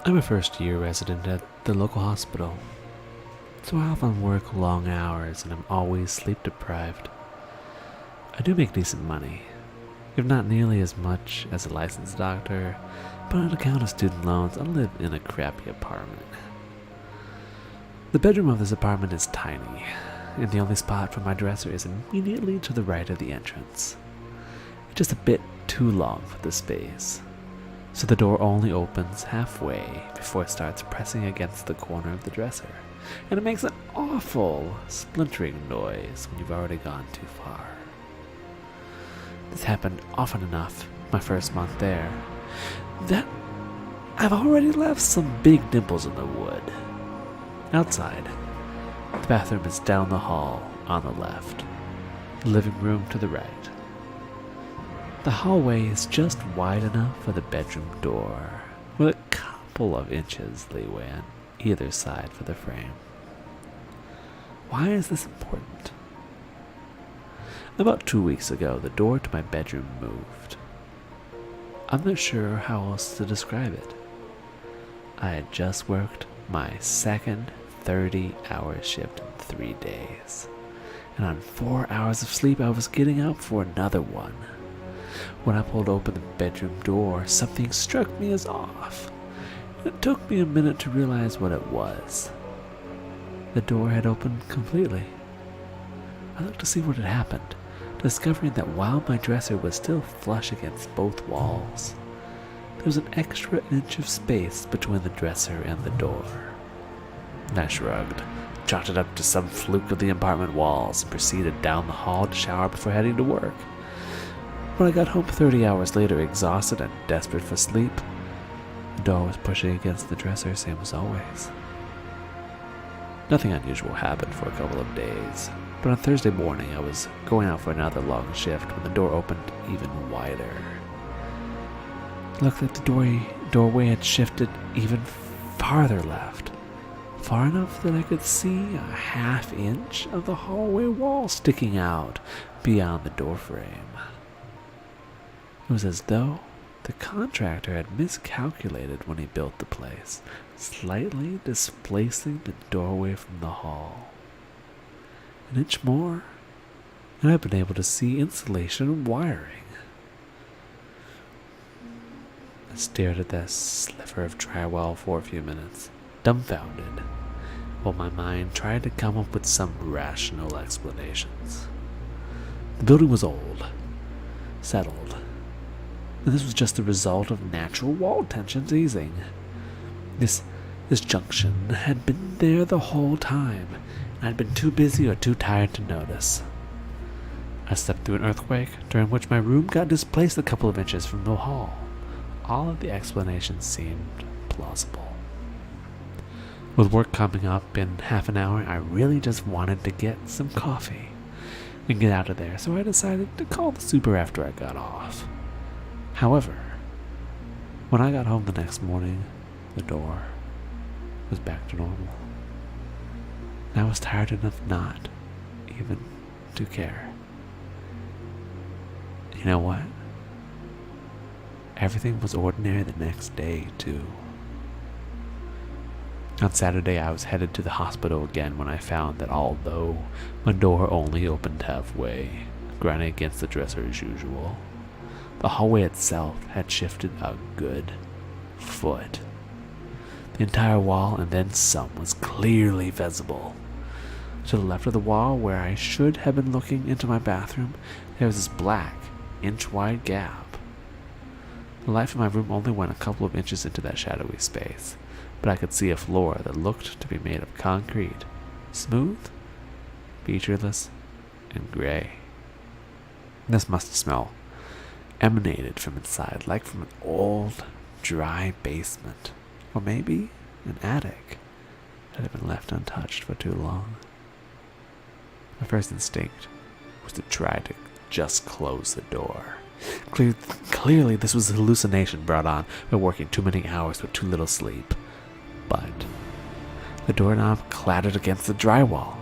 I'm a first-year resident at the local hospital, so I often work long hours and I'm always sleep-deprived. I do make decent money, if not nearly as much as a licensed doctor, but on account of student loans, I live in a crappy apartment. The bedroom of this apartment is tiny, and the only spot for my dresser is immediately to the right of the entrance. It's just a bit too long for the space, so the door only opens halfway before it starts pressing against the corner of the dresser, and it makes an awful splintering noise when you've already gone too far. This happened often enough my first month there that I've already left some big dimples in the wood. Outside, the bathroom is down the hall on the left, the living room to the right. The hallway is just wide enough for the bedroom door, with a couple of inches leeway on either side for the frame. Why is this important? About 2 weeks ago, the door to my bedroom moved. I'm not sure how else to describe it. I had just worked my second 30-hour shift in 3 days, and on 4 hours of sleep I was getting up for another one. When I pulled open the bedroom door, something struck me as off. It took me a minute to realize what it was. The door had opened completely. I looked to see what had happened, discovering that while my dresser was still flush against both walls, there was an extra inch of space between the dresser and the door. I shrugged, chalked it up to some fluke of the apartment walls, and proceeded down the hall to shower before heading to work. When I got home 30 hours later, exhausted and desperate for sleep, the door was pushing against the dresser, same as always. Nothing unusual happened for a couple of days, but on Thursday morning I was going out for another long shift when the door opened even wider. It looked like the doorway had shifted even farther left, far enough that I could see a half inch of the hallway wall sticking out beyond the doorframe. It was as though the contractor had miscalculated when he built the place, slightly displacing the doorway from the hall. An inch more, and I've been able to see insulation and wiring. I stared at that sliver of drywall for a few minutes, dumbfounded, while my mind tried to come up with some rational explanations. The building was old, settled, and this was just the result of natural wall tensions easing. This junction had been there the whole time, and I'd been too busy or too tired to notice. I slept through an earthquake, during which my room got displaced a couple of inches from the hall. All of the explanations seemed plausible. With work coming up in half an hour, I really just wanted to get some coffee and get out of there, so I decided to call the super after I got off. However, when I got home the next morning, the door was back to normal. I was tired enough not even to care. You know what? Everything was ordinary the next day, too. On Saturday, I was headed to the hospital again when I found that although my door only opened halfway, grinding against the dresser as usual, the hallway itself had shifted a good foot. The entire wall and then some was clearly visible. To the left of the wall, where I should have been looking into my bathroom, there was this black, inch-wide gap. The light from my room only went a couple of inches into that shadowy space, but I could see a floor that looked to be made of concrete, smooth, featureless, and gray. This must smell emanated from inside, like from an old, dry basement, or maybe an attic that had been left untouched for too long. My first instinct was to try to just close the door. Clearly, this was a hallucination brought on by working too many hours with too little sleep. But the doorknob clattered against the drywall.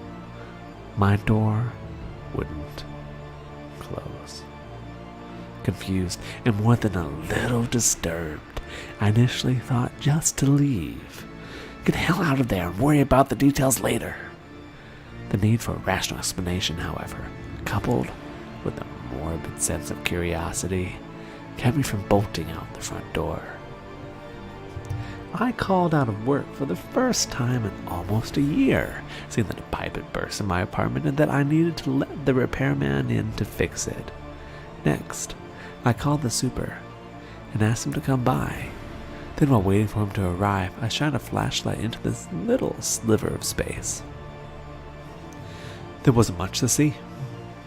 My door wouldn't close. Confused and more than a little disturbed, I initially thought just to leave. Get the hell out of there and worry about the details later. The need for a rational explanation, however, coupled with a morbid sense of curiosity, kept me from bolting out the front door. I called out of work for the first time in almost a year, seeing that a pipe had burst in my apartment and that I needed to let the repairman in to fix it. Next, I called the super and asked him to come by. Then, while waiting for him to arrive, I shined a flashlight into this little sliver of space. There wasn't much to see.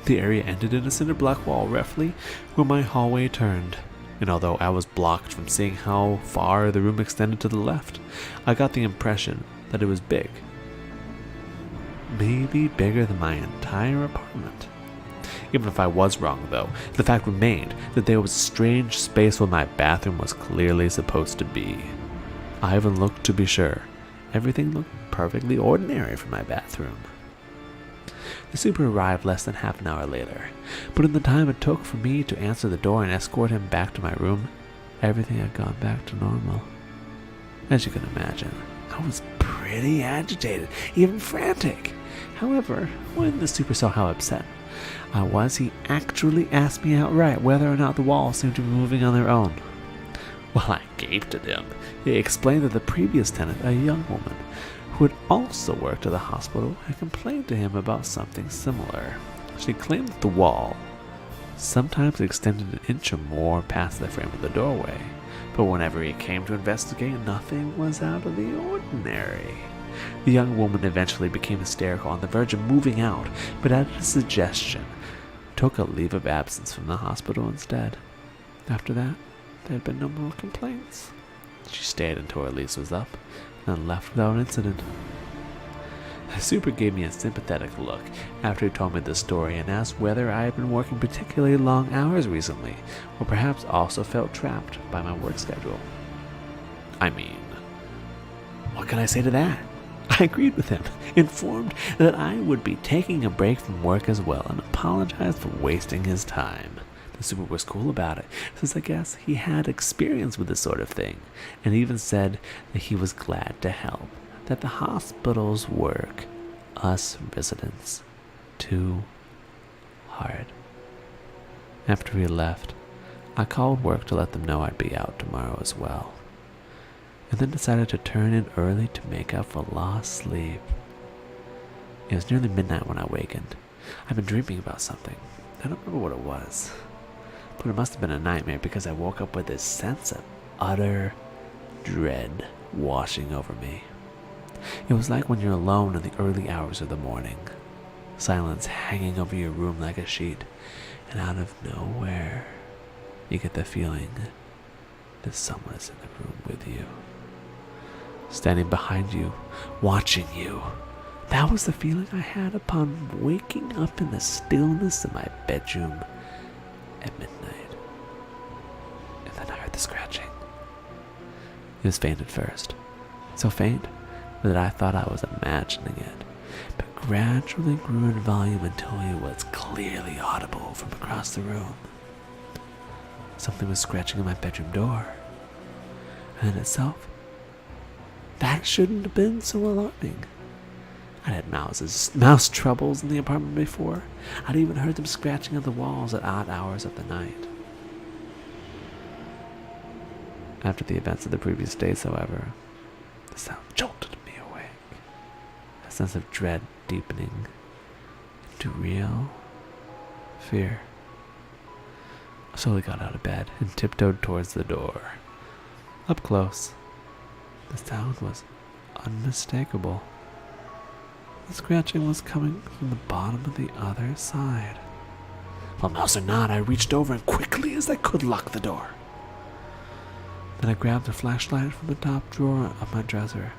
The area ended in a cinder block wall roughly where my hallway turned, and although I was blocked from seeing how far the room extended to the left, I got the impression that it was big. Maybe bigger than my entire apartment. Even if I was wrong, though, the fact remained that there was a strange space where my bathroom was clearly supposed to be. I even looked to be sure. Everything looked perfectly ordinary for my bathroom. The super arrived less than half an hour later, but in the time it took for me to answer the door and escort him back to my room, everything had gone back to normal. As you can imagine, I was pretty agitated, even frantic. However, when the super saw how upset I was, he actually asked me outright whether or not the walls seemed to be moving on their own. While I gaped at him, he explained that the previous tenant, a young woman, who had also worked at the hospital, had complained to him about something similar. She claimed that the wall sometimes extended an inch or more past the frame of the doorway, but whenever he came to investigate, nothing was out of the ordinary. The young woman eventually became hysterical on the verge of moving out, but at his suggestion, took a leave of absence from the hospital instead. After that, there had been no more complaints. She stayed until her lease was up, and left without incident. The super gave me a sympathetic look after he told me the story and asked whether I had been working particularly long hours recently, or perhaps also felt trapped by my work schedule. I mean, what can I say to that? I agreed with him, informed that I would be taking a break from work as well, and apologized for wasting his time. The super was cool about it, since I guess he had experience with this sort of thing, and even said that he was glad to help, that the hospital's work us residents too hard. After he left, I called work to let them know I'd be out tomorrow as well, and then decided to turn in early to make up for lost sleep. It was nearly midnight when I awakened. I'd been dreaming about something. I don't remember what it was, but it must have been a nightmare because I woke up with this sense of utter dread washing over me. It was like when you're alone in the early hours of the morning, silence hanging over your room like a sheet, and out of nowhere, you get the feeling that someone is in the room with you, standing behind you, watching you. That was the feeling I had upon waking up in the stillness of my bedroom at midnight. And then I heard the scratching. It was faint at first, so faint that I thought I was imagining it, but gradually grew in volume until it was clearly audible from across the room. Something was scratching at my bedroom door, and in itself, that shouldn't have been so alarming. I'd had mouse troubles in the apartment before. I'd even heard them scratching at the walls at odd hours of the night. After the events of the previous days, however, the sound jolted me awake, a sense of dread deepening into real fear. I slowly got out of bed and tiptoed towards the door. Up close, the sound was unmistakable. The scratching was coming from the bottom of the other side. Well, mouse or not, I reached over and quickly as I could locked the door. Then I grabbed a flashlight from the top drawer of my dresser,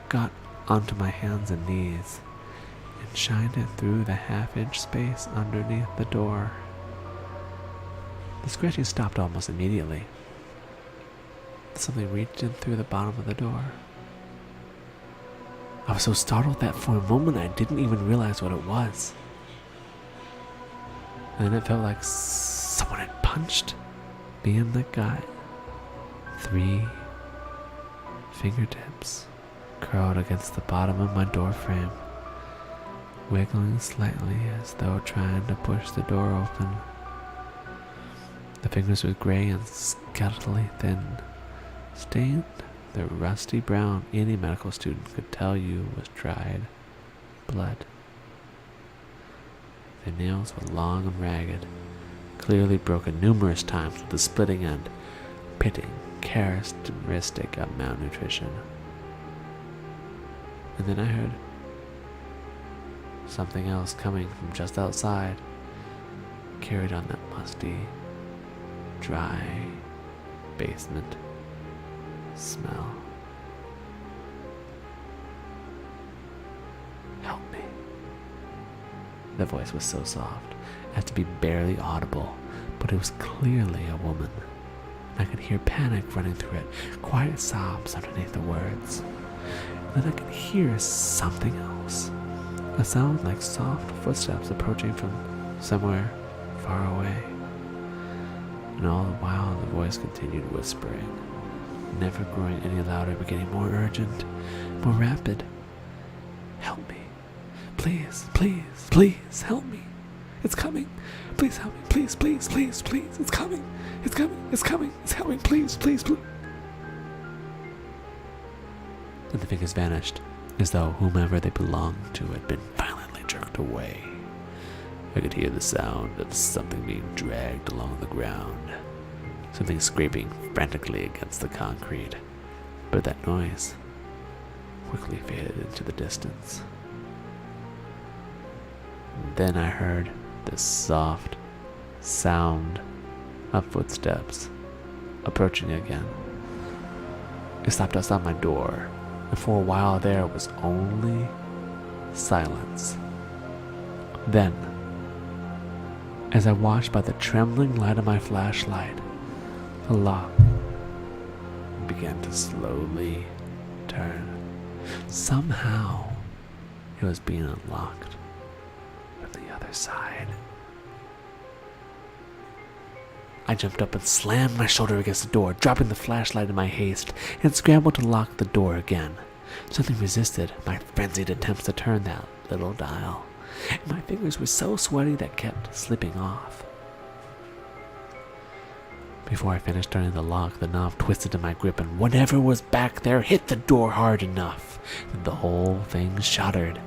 got onto my hands and knees, and shined it through the half-inch space underneath the door. The scratching stopped almost immediately. Something reached in through the bottom of the door. I was so startled that for a moment I didn't even realize what it was. And then it felt like someone had punched me in the gut. 3 fingertips curled against the bottom of my door frame, wiggling slightly as though trying to push the door open. The fingers were gray and skeletally thin, stained the rusty brown any medical student could tell you was dried blood. The nails were long and ragged, clearly broken numerous times with the splitting end, pitting characteristic of malnutrition. And then I heard something else coming from just outside, carried on that musty, dry basement smell. Help me. The voice was so soft as to be barely audible, but it was clearly a woman. I could hear panic running through it, quiet sobs underneath the words. And then I could hear something else, a sound like soft footsteps approaching from somewhere far away. And all the while the voice continued whispering, never growing any louder but getting more urgent, more rapid. Help me. Please, please, please help me. It's coming. Please help me. Please, please, please, please. It's coming. It's coming. It's coming. It's coming. Please, please, please. And the fingers vanished, as though whomever they belonged to had been violently jerked away. I could hear the sound of something being dragged along the ground, something scraping frantically against the concrete, but that noise quickly faded into the distance. And then I heard the soft sound of footsteps approaching again. It stopped outside my door, and for a while there was only silence. Then, as I watched by the trembling light of my flashlight, the lock began to slowly turn. Somehow, it was being unlocked from the other side. I jumped up and slammed my shoulder against the door, dropping the flashlight in my haste, and scrambled to lock the door again. Something resisted my frenzied attempts to turn that little dial, and my fingers were so sweaty that kept slipping off. Before I finished turning the lock, the knob twisted in my grip, and whatever was back there hit the door hard enough that the whole thing shuddered.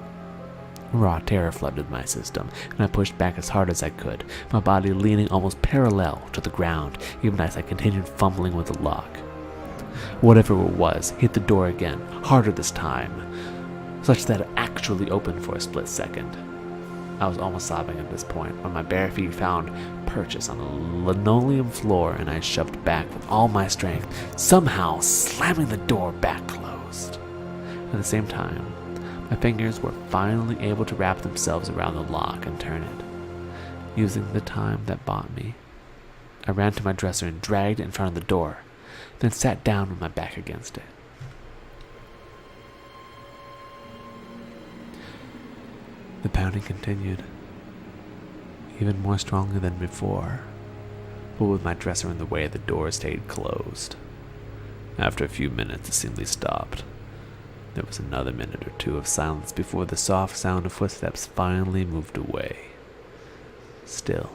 Raw terror flooded my system, and I pushed back as hard as I could, my body leaning almost parallel to the ground, even as I continued fumbling with the lock. Whatever it was hit the door again, harder this time, such that it actually opened for a split second. I was almost sobbing at this point when my bare feet found purchase on the linoleum floor, and I shoved back with all my strength, somehow slamming the door back closed. At the same time, my fingers were finally able to wrap themselves around the lock and turn it. Using the time that bought me, I ran to my dresser and dragged it in front of the door, then sat down with my back against it. The pounding continued, even more strongly than before, but with my dresser in the way, the door stayed closed. After a few minutes, it seemingly stopped. There was another minute or two of silence before the soft sound of footsteps finally moved away. Still,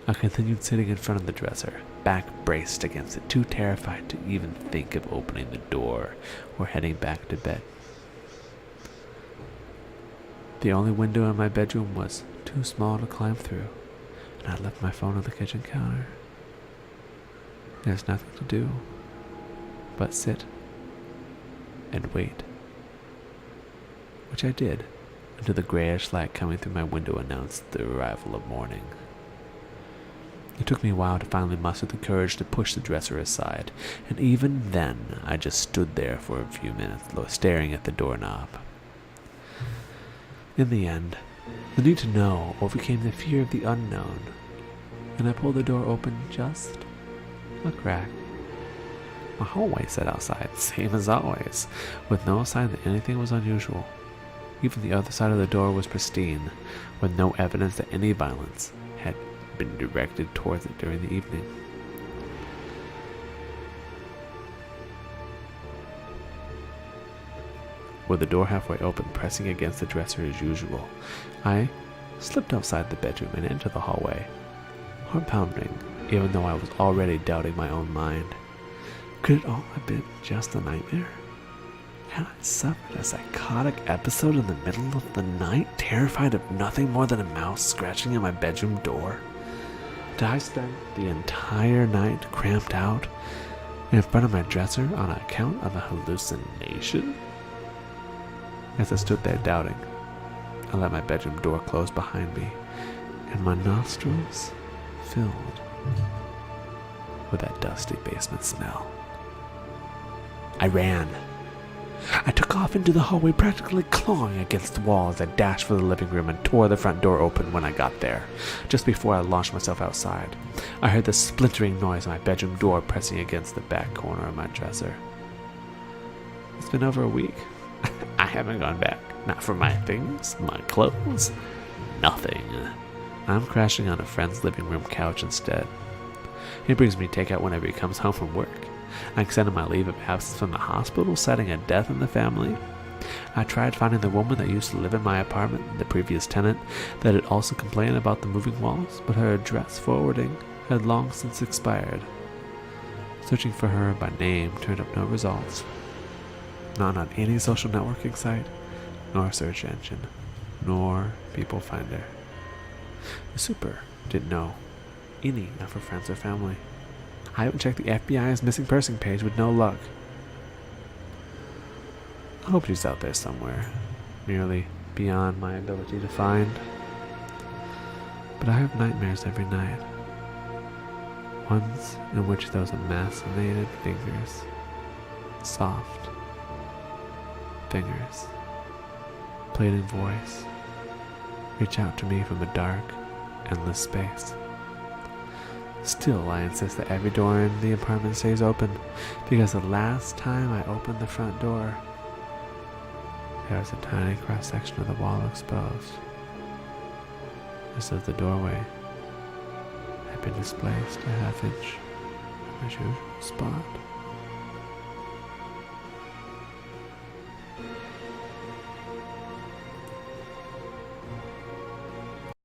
I continued sitting in front of the dresser, back braced against it, too terrified to even think of opening the door or heading back to bed. The only window in my bedroom was too small to climb through, and I left my phone on the kitchen counter. There's nothing to do but sit and wait, which I did until the grayish light coming through my window announced the arrival of morning. It took me a while to finally muster the courage to push the dresser aside, and even then I just stood there for a few minutes, staring at the doorknob. In the end, the need to know overcame the fear of the unknown, and I pulled the door open just a crack. My hallway set outside, same as always, with no sign that anything was unusual. Even the other side of the door was pristine, with no evidence that any violence had been directed towards it during the evening. with the door halfway open, pressing against the dresser as usual. I slipped outside the bedroom and into the hallway, heart pounding, even though I was already doubting my own mind. Could it all have been just a nightmare? Had I suffered a psychotic episode in the middle of the night, terrified of nothing more than a mouse scratching at my bedroom door? Did I spend the entire night cramped out in front of my dresser on account of a hallucination? As I stood there doubting, I let my bedroom door close behind me, and my nostrils filled with that dusty basement smell. I ran. I took off into the hallway, practically clawing against the wall as I dashed for the living room and tore the front door open when I got there. Just before I launched myself outside, I heard the splintering noise of my bedroom door pressing against the back corner of my dresser. It's been over a week. I haven't gone back. Not for my things, my clothes, nothing. I'm crashing on a friend's living room couch instead. He brings me takeout whenever he comes home from work. I extended my leave of absence from the hospital, citing a death in the family. I tried finding the woman that used to live in my apartment, the previous tenant, that had also complained about the moving walls, but her address forwarding had long since expired. Searching for her by name turned up no results. Not on any social networking site, nor search engine, nor People Finder. The super didn't know any of her friends or family. I haven't checked the FBI's missing person page with no luck. I hope she's out there somewhere, merely beyond my ability to find. But I have nightmares every night. Ones in which those emaciated fingers, soft fingers, pleading voice, reach out to me from a dark, endless space. Still, I insist that every door in the apartment stays open, because the last time I opened the front door, there was a tiny cross-section of the wall exposed, as if the doorway had been displaced a half inch from its usual spot.